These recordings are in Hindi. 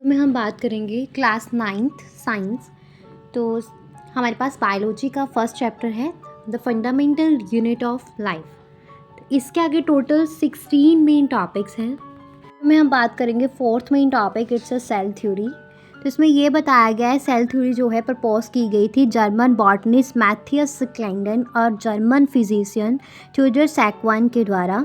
में हम बात करेंगे क्लास 9th साइंस। तो हमारे पास बायोलॉजी का फर्स्ट चैप्टर है the fundamental unit of life. इसके आगे टोटल 16 मेन टॉपिक्स हैं। में हम बात करेंगे fourth main topic, it's a cell theory. तो इसमें ये बताया गया है सेल थ्योरी जो है प्रपोज की गई थी जर्मन बॉटनिस्ट मैथियस क्लेंगन और जर्मन फिजिशियन थ्योडर सैकवान के द्वारा।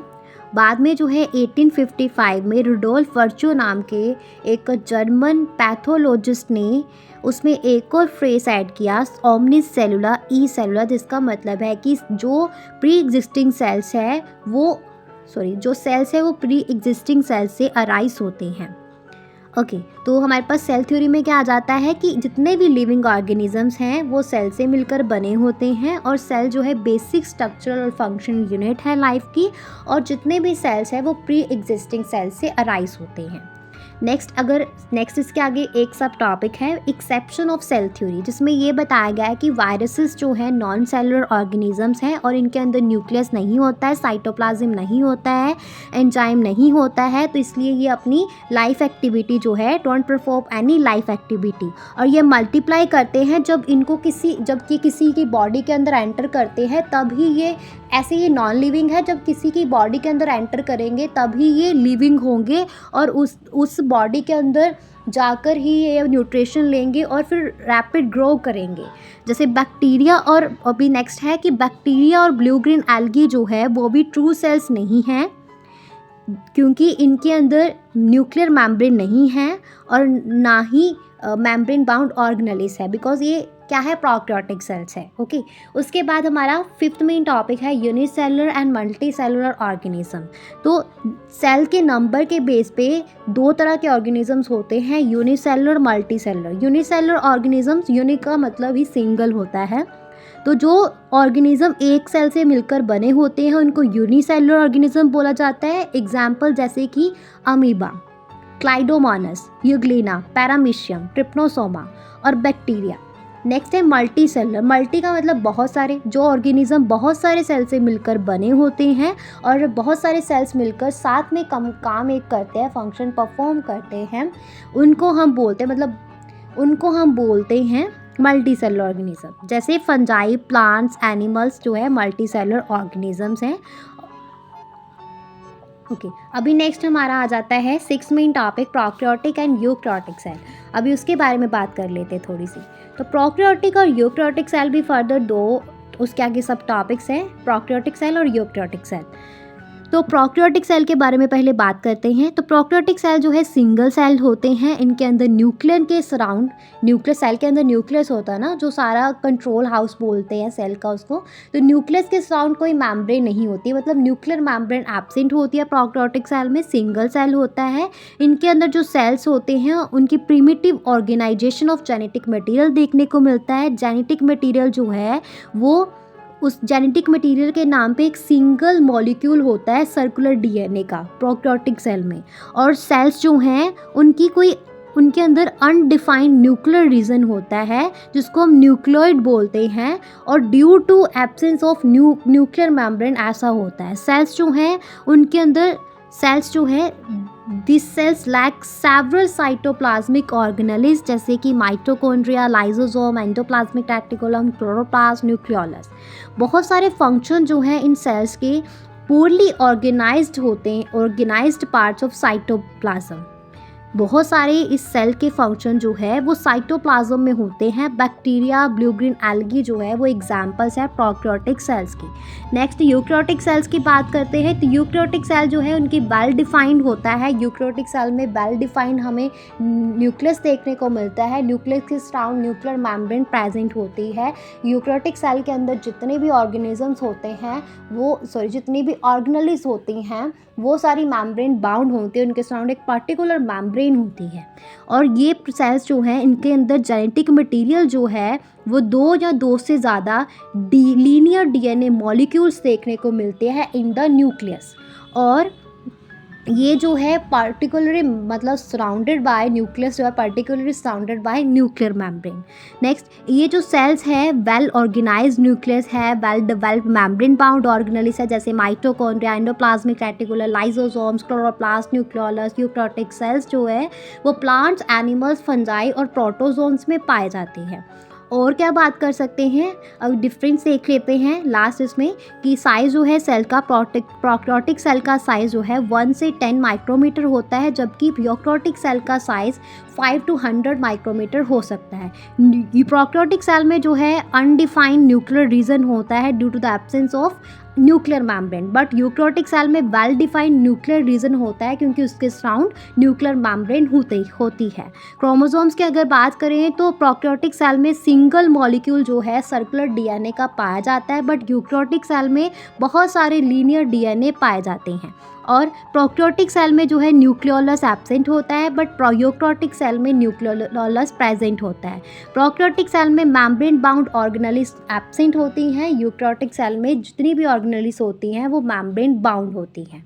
बाद में जो है 1855 में रुडोल्फ वर्चो नाम के एक जर्मन पैथोलॉजिस्ट ने उसमें एक और फ्रेज ऐड किया, ओमनिस सेलुला ई सेलुला, जिसका मतलब है कि जो प्री एग्जिस्टिंग सेल्स है वो जो सेल्स है वो प्री एग्जिस्टिंग सेल्स से अराइज होते हैं। ओके, तो हमारे पास सेल थ्योरी में क्या आ जाता है कि जितने भी लिविंग ऑर्गेनिजम्स हैं वो सेल से मिलकर बने होते हैं और सेल जो है बेसिक स्ट्रक्चरल और फंक्शनल यूनिट है लाइफ की, और जितने भी सेल्स हैं वो प्री एग्जिस्टिंग सेल्स से अराइज होते हैं। नेक्स्ट इसके आगे एक सब टॉपिक है एक्सेप्शन ऑफ सेल थ्योरी, जिसमें ये बताया गया है कि वायरसेस जो है नॉन सेलुलर ऑर्गेनिजम्स हैं और इनके अंदर न्यूक्लियस नहीं होता है, साइटोप्लाज्म नहीं होता है, एंजाइम नहीं होता है, तो इसलिए ये अपनी लाइफ एक्टिविटी जो है don't perform any life activity, और ये मल्टीप्लाई करते हैं जबकि किसी की बॉडी के अंदर एंटर करते हैं तभी ये, ऐसे ये नॉन लिविंग है, जब किसी की बॉडी के अंदर एंटर करेंगे तभी ये लिविंग होंगे और उस बॉडी के अंदर जाकर ही ये न्यूट्रिशन लेंगे और फिर रैपिड ग्रो करेंगे। जैसे बैक्टीरिया, और अभी नेक्स्ट है कि बैक्टीरिया और ब्लू ग्रीन एल्गी जो है वो भी ट्रू सेल्स नहीं हैं क्योंकि इनके अंदर न्यूक्लियर मेम्ब्रेन नहीं है और ना ही मेम्ब्रेन बाउंड ऑर्गेनेलिस है, बिकॉज ये क्या है, प्रोकैरियोटिक सेल्स है। ओके, उसके बाद हमारा फिफ्थ मेन टॉपिक है unicellular and multi cellular organism. तो सेल के नंबर के बेस पे दो तरह के ऑर्गेनिजम्स होते हैं, unicellular multi cellular. Unicellular organisms, unique का मतलब ही सिंगल होता है, तो जो ऑर्गेनिज्म एक सेल से मिलकर बने होते हैं उनको यूनिसेलुलर ऑर्गेनिज्म बोला जाता है। एग्जाम्पल जैसे कि अमीबा, क्लाइडोमोनास, यूग्लिना, पैरामीशियम, ट्रिप्नोसोमा और बैक्टीरिया। नेक्स्ट है मल्टी सेलुलर। मल्टी का मतलब बहुत सारे, जो ऑर्गेनिज्म बहुत सारे सेल से मिलकर बने होते हैं और बहुत सारे सेल्स मिलकर साथ में काम एक करते हैं, फंक्शन परफॉर्म करते हैं, उनको हम बोलते हैं मल्टी सेलुलर ऑर्गेनिज्म। जैसे फंजाई, प्लांट्स, एनिमल्स जो है मल्टी सेलुलर ऑर्गेनिजम्स हैं। ओके, अभी नेक्स्ट हमारा आ जाता है six main topic, prokaryotic and eukaryotic cell. अभी उसके बारे में बात कर लेते हैं थोड़ी सी। तो प्रोकैरियोटिक और यूकैरियोटिक सेल भी फर्दर दो उसके आगे सब टॉपिक्स हैं, प्रोकैरियोटिक सेल और यूकैरियोटिक सेल। तो प्रोकैरियोटिक सेल के बारे में पहले बात करते हैं। तो प्रोकैरियोटिक सेल जो है सिंगल सेल होते हैं, इनके अंदर न्यूक्लियस के सराउंड, न्यूक्लियस सेल के अंदर न्यूक्लियस होता है ना, जो सारा कंट्रोल हाउस बोलते हैं सेल का उसको, तो न्यूक्लियस के सराउंड कोई मेम्ब्रेन नहीं होती, मतलब न्यूक्लियर मेम्ब्रेन एब्सेंट होती है प्रोकैरियोटिक सेल में, सिंगल सेल होता है। इनके अंदर जो सेल्स होते हैं उनकी primitive organisation of genetic material देखने को मिलता है। जेनेटिक मटेरियल जो है वो, उस जेनेटिक मटेरियल के नाम पे एक सिंगल मॉलिक्यूल होता है सर्कुलर डीएनए का प्रोकैरियोटिक सेल में, और सेल्स जो हैं उनके अंदर अनडिफाइंड न्यूक्लियर रीजन होता है जिसको हम न्यूक्लियोइड बोलते हैं, और due to absence of nuclear membrane ऐसा होता है। सेल्स जो है this cells lack several cytoplasmic organelles, जैसे कि mitochondria, lysosome, endoplasmic reticulum, chloroplast, nucleolus. बहुत सारे फंक्शन जो हैं इन सेल्स के पूर्ली ऑर्गेनाइज्ड होते हैं, ऑर्गेनाइज्ड पार्ट्स ऑफ साइटोप्लाज्म। बहुत सारे इस सेल के फंक्शन जो है वो साइटोप्लाज्म में होते हैं। बैक्टीरिया, ब्लू ग्रीन एल्गी जो है वो एग्जाम्पल्स है प्रोकैरियोटिक सेल्स की। नेक्स्ट यूकैरियोटिक सेल्स की बात करते हैं। तो यूकैरियोटिक सेल जो है उनकी वेल डिफाइंड होता है। यूकैरियोटिक सेल में वेल डिफाइंड हमें न्यूक्लियस देखने को मिलता है, न्यूक्लियस के सराउंड न्यूक्लियर मेम्ब्रेन प्रेजेंट होती है। यूकैरियोटिक सेल के अंदर जितने भी ऑर्गेनिजम्स होते हैं जितनी भी ऑर्गेनेल्स होती हैं वो सारी मेम्ब्रेन बाउंड होती है, उनके सराउंड एक पर्टिकुलर मेम्ब्रेन होती है। और ये सेल्स जो हैं इनके अंदर जेनेटिक मटेरियल जो है वो दो या दो से ज़्यादा लीनियर डीएनए मॉलिक्यूल्स देखने को मिलते हैं इन द न्यूक्लियस। और ये जो है पर्टिकुलरली मतलब सराउंडेड बाय न्यूक्लियस जो है particularly surrounded by nuclear membrane. Next, ये जो सेल्स है वेल ऑर्गेनाइज्ड न्यूक्लियस है, well developed membrane bound organelles है, जैसे mitochondria, endoplasmic reticular, lysosomes, chloroplast, nucleolus, eukaryotic cells जो है वो प्लांट्स, एनिमल्स, फंजाई और प्रोटोजोन्स में पाए जाते हैं। और क्या बात कर सकते हैं, अब डिफरेंस देख लेते हैं लास्ट इसमें कि साइज़ जो है सेल का प्रोकैरियोटिक सेल का साइज़ जो है 1 से 10 माइक्रोमीटर होता है, जबकि यूकैरियोटिक सेल का साइज़ 5 to 100 माइक्रोमीटर हो सकता है। प्रोकैरियोटिक सेल में जो है अनडिफाइंड न्यूक्लियर रीजन होता है due to the absence of nuclear membrane, but eukaryotic cell में वेल डिफाइंड न्यूक्लियर रीजन होता है क्योंकि उसके सराउंड न्यूक्लियर मेम्ब्रेन होती है। क्रोमोसोम्स की अगर बात करें तो प्रोकैरियोटिक सेल में सिंगल मॉलिक्यूल जो है सर्कुलर डीएनए का पाया जाता है, बट यूकैरियोटिक सेल में बहुत सारे लीनियर डीएनए पाए जाते हैं। और प्रोकैरियोटिक सेल में जो है न्यूक्लियोलस एब्सेंट होता है, बट यूकैरियोटिक सेल में न्यूक्लियोलस प्रेजेंट होता है। प्रोकैरियोटिक सेल में मेम्ब्रेन बाउंड ऑर्गेनेल्स एब्सेंट होती हैं, यूकैरियोटिक सेल में जितनी भी ऑर्गेनेल्स होती हैं वो मेम्ब्रेन बाउंड होती हैं।